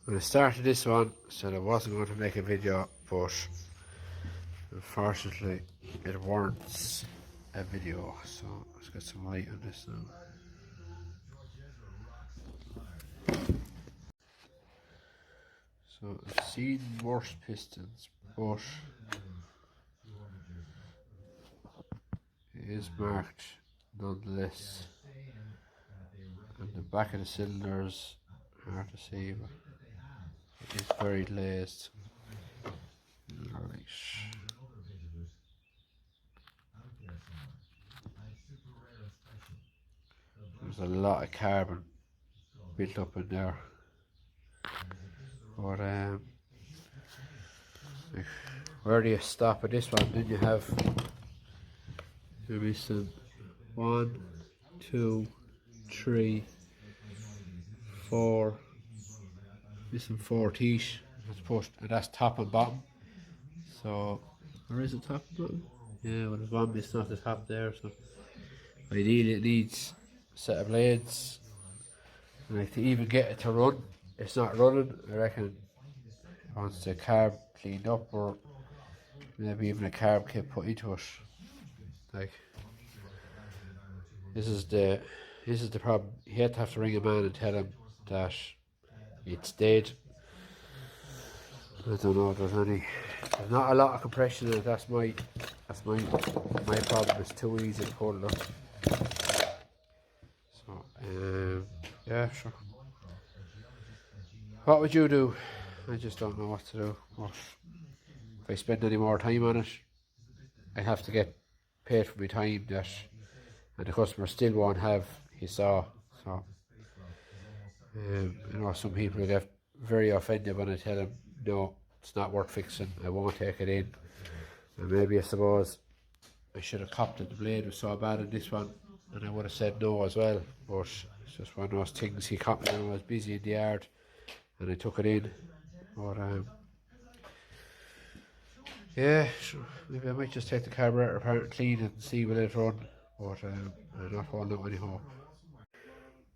When I started this one, I said I wasn't going to make a video, but unfortunately it warrants a video. So let's get some light on this now. So I've seen worse pistons, but it is marked nonetheless. And the back of the cylinders, hard to see, but it is very glazed. Right. There's a lot of carbon built up in there. But where do you stop at this one? Then you have maybe some 1, 2, 3, 4, missing 4 teeth. That's pushed, and that's top and bottom. So where is it, top and bottom? Yeah, well, there's one missing off the top there. So ideally it needs a set of blades. And like to even get it to run, it's not running. I reckon once the carb cleaned up, or maybe even a carb kit put into it. Like this is the problem. You have to ring a man and tell him that it's dead. I don't know if there's not a lot of compression in it. That's my problem. It's too easy to pull it up. So yeah, sure. What would you do? I just don't know what to do. If I spend any more time on it, I have to get paid for my time that, and the customer still won't have his saw. So I know some people get very offended when I tell them, no, it's not worth fixing, I won't take it in. And maybe I suppose I should have copped it. The blade was so bad in this one, and I would have said no as well. But it's just one of those things. He caught me when I was busy in the yard, and I took it in. But yeah, sure. Maybe I might just take the carburetor apart and clean it and see will it run. But I'm not holding out any hope.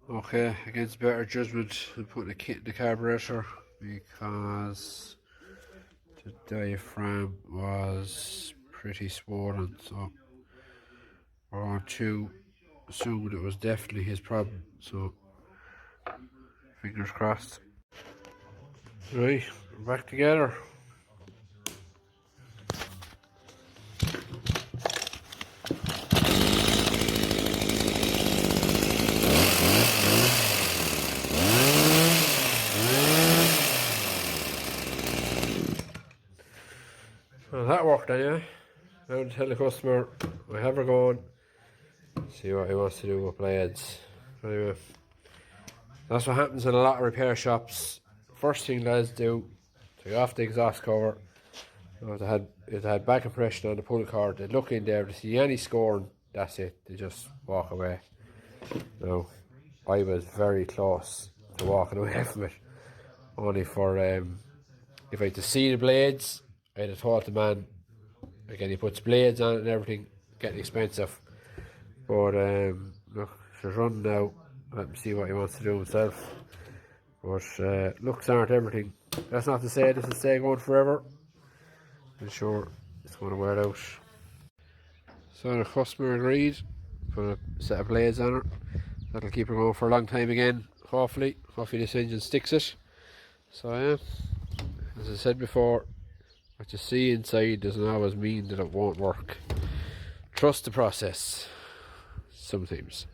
Okay, against better judgment, I'm putting a kit in the carburetor because the diaphragm was pretty swollen, so we're on to assume it was definitely his problem. So fingers crossed. Right, we're back together. Well, that worked anyway. Now to tell the customer I have her going, see what he wants to do with blades. Anyway, that's what happens in a lot of repair shops. First thing lads do, take off the exhaust cover. If they had back compression on the pull cord, they look in there, they see any scoring, that's it, they just walk away. Now, I was very close to walking away from it, only for if I had to see the blades, I'd have told the man, again, he puts blades on it and everything, getting expensive. But look, she's running now. Let him see what he wants to do himself. But looks aren't everything. That's not to say this will stay going forever. I'm sure it's going to wear out. So the customer agreed. Put a set of blades on her. That'll keep her going for a long time again. Hopefully this engine sticks it. So yeah, as I said before, what you see inside doesn't always mean that it won't work. Trust the process sometimes.